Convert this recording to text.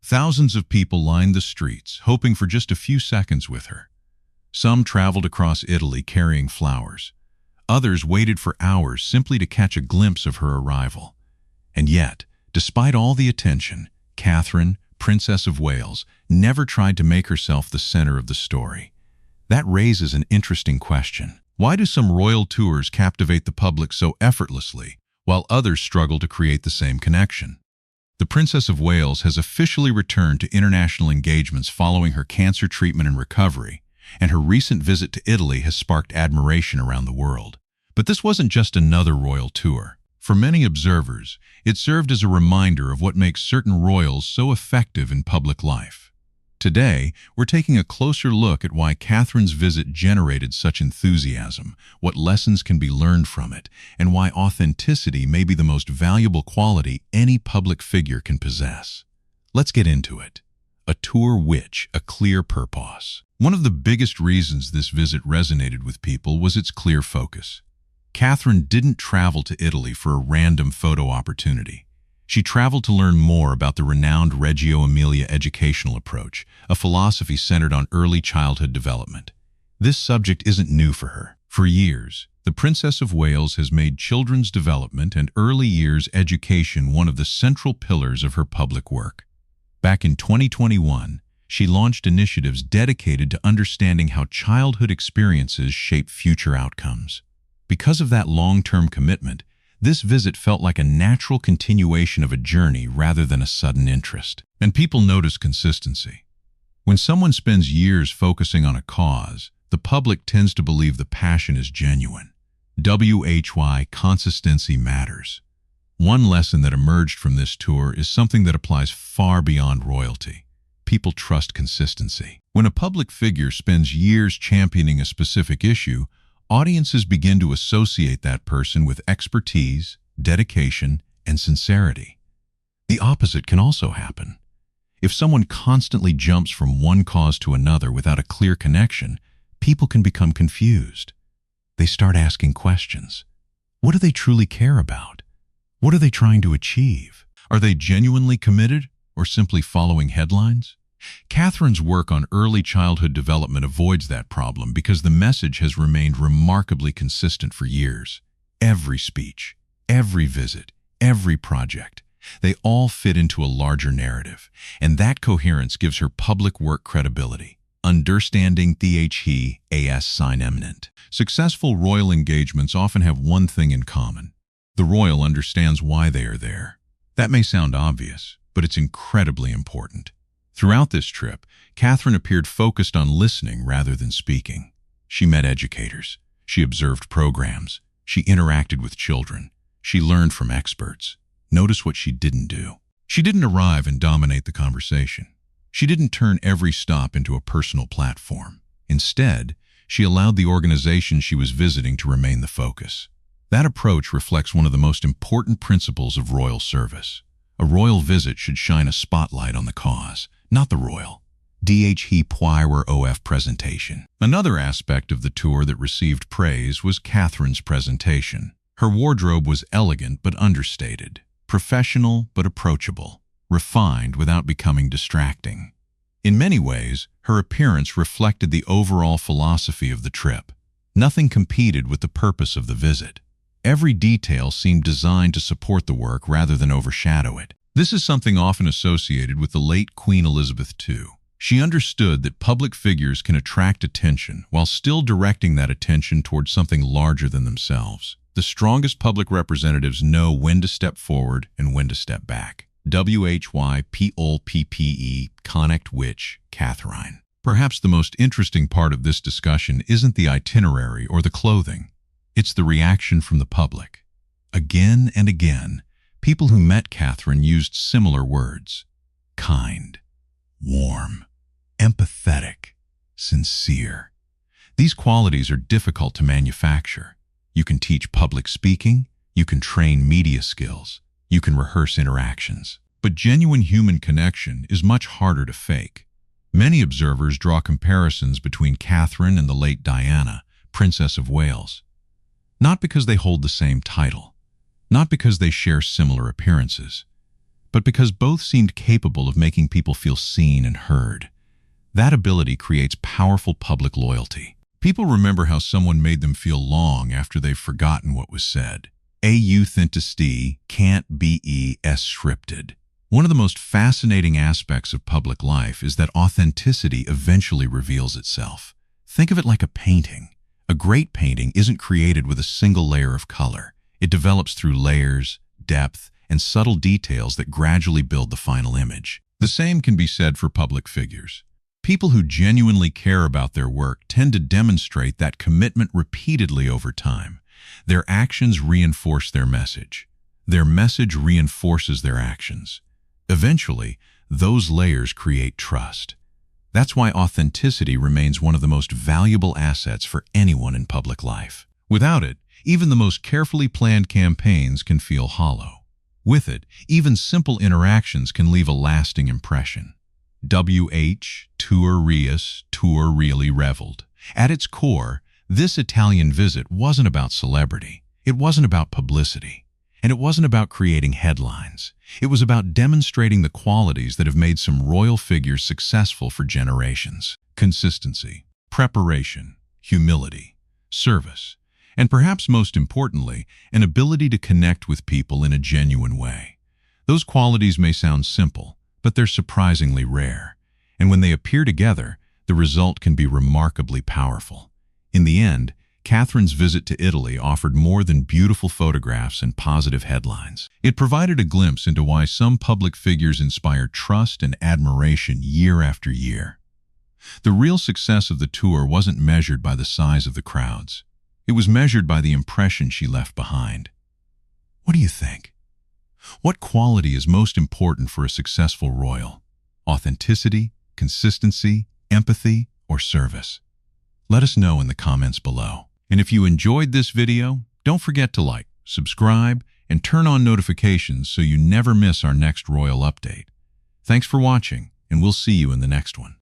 Thousands of people lined the streets, hoping for just a few seconds with her. Some traveled across Italy carrying flowers. Others waited for hours simply to catch a glimpse of her arrival. And yet, despite all the attention, Catherine, Princess of Wales, never tried to make herself the center of the story. That raises an interesting question. Why do some royal tours captivate the public so effortlessly, while others struggle to create the same connection? The Princess of Wales has officially returned to international engagements following her cancer treatment and recovery, and her recent visit to Italy has sparked admiration around the world. But this wasn't just another royal tour. For many observers, it served as a reminder of what makes certain royals so effective in public life. Today, we're taking a closer look at why Catherine's visit generated such enthusiasm, what lessons can be learned from it, and why authenticity may be the most valuable quality any public figure can possess. Let's get into it. A tour which a clear purpose. One of the biggest reasons this visit resonated with people was its clear focus. Catherine didn't travel to Italy for a random photo opportunity. She traveled to learn more about the renowned Reggio Emilia educational approach, a philosophy centered on early childhood development. This subject isn't new for her. For years, the Princess of Wales has made children's development and early years education one of the central pillars of her public work. Back in 2021, she launched initiatives dedicated to understanding how childhood experiences shape future outcomes. Because of that long-term commitment, this visit felt like a natural continuation of a journey rather than a sudden interest. And people notice consistency. When someone spends years focusing on a cause, the public tends to believe the passion is genuine. WHY consistency matters. One lesson that emerged from this tour is something that applies far beyond royalty. People trust consistency. When a public figure spends years championing a specific issue, audiences begin to associate that person with expertise, dedication, and sincerity. The opposite can also happen. If someone constantly jumps from one cause to another without a clear connection, people can become confused. They start asking questions. What do they truly care about? What are they trying to achieve? Are they genuinely committed or simply following headlines? Catherine's work on early childhood development avoids that problem because the message has remained remarkably consistent for years. Every speech, every visit, every project, they all fit into a larger narrative, and that coherence gives her public work credibility. Understanding the as sign eminent. Successful royal engagements often have one thing in common. The royal understands why they are there. That may sound obvious, but it's incredibly important. Throughout this trip, Catherine appeared focused on listening rather than speaking. She met educators. She observed programs. She interacted with children. She learned from experts. Notice what she didn't do. She didn't arrive and dominate the conversation. She didn't turn every stop into a personal platform. Instead, she allowed the organization she was visiting to remain the focus. That approach reflects one of the most important principles of royal service. A royal visit should shine a spotlight on the cause, not the royal. DHE presentation. Another aspect of the tour that received praise was Catherine's presentation. Her wardrobe was elegant but understated, professional but approachable, refined without becoming distracting. In many ways, her appearance reflected the overall philosophy of the trip. Nothing competed with the purpose of the visit. Every detail seemed designed to support the work rather than overshadow it. This is something often associated with the late Queen Elizabeth II. She understood that public figures can attract attention while still directing that attention towards something larger than themselves. The strongest public representatives know when to step forward and when to step back. WHYPOLPPE connect which Catherine. Perhaps the most interesting part of this discussion isn't the itinerary or the clothing. It's the reaction from the public. Again and again, people who met Catherine used similar words. Kind, warm, empathetic, sincere. These qualities are difficult to manufacture. You can teach public speaking, you can train media skills, you can rehearse interactions. But genuine human connection is much harder to fake. Many observers draw comparisons between Catherine and the late Diana, Princess of Wales. Not because they hold the same title, not because they share similar appearances, but because both seemed capable of making people feel seen and heard. That ability creates powerful public loyalty. People remember how someone made them feel long after they've forgotten what was said. Authenticity can't be scripted. One of the most fascinating aspects of public life is that authenticity eventually reveals itself. Think of it like a painting. A great painting isn't created with a single layer of color. It develops through layers, depth, and subtle details that gradually build the final image. The same can be said for public figures. People who genuinely care about their work tend to demonstrate that commitment repeatedly over time. Their actions reinforce their message. Their message reinforces their actions. Eventually, those layers create trust. That's why authenticity remains one of the most valuable assets for anyone in public life. Without it, even the most carefully planned campaigns can feel hollow. With it, even simple interactions can leave a lasting impression. Tour Rius, tour really reveled. At its core, this Italian visit wasn't about celebrity. It wasn't about publicity. And it wasn't about creating headlines. It was about demonstrating the qualities that have made some royal figures successful for generations. Consistency, preparation, humility, service, and perhaps most importantly, an ability to connect with people in a genuine way. Those qualities may sound simple, but they're surprisingly rare. And when they appear together, the result can be remarkably powerful. In the end, Catherine's visit to Italy offered more than beautiful photographs and positive headlines. It provided a glimpse into why some public figures inspire trust and admiration year after year. The real success of the tour wasn't measured by the size of the crowds. It was measured by the impression she left behind. What do you think? What quality is most important for a successful royal? Authenticity, consistency, empathy, or service? Let us know in the comments below. And if you enjoyed this video, don't forget to like, subscribe, and turn on notifications so you never miss our next royal update. Thanks for watching, and we'll see you in the next one.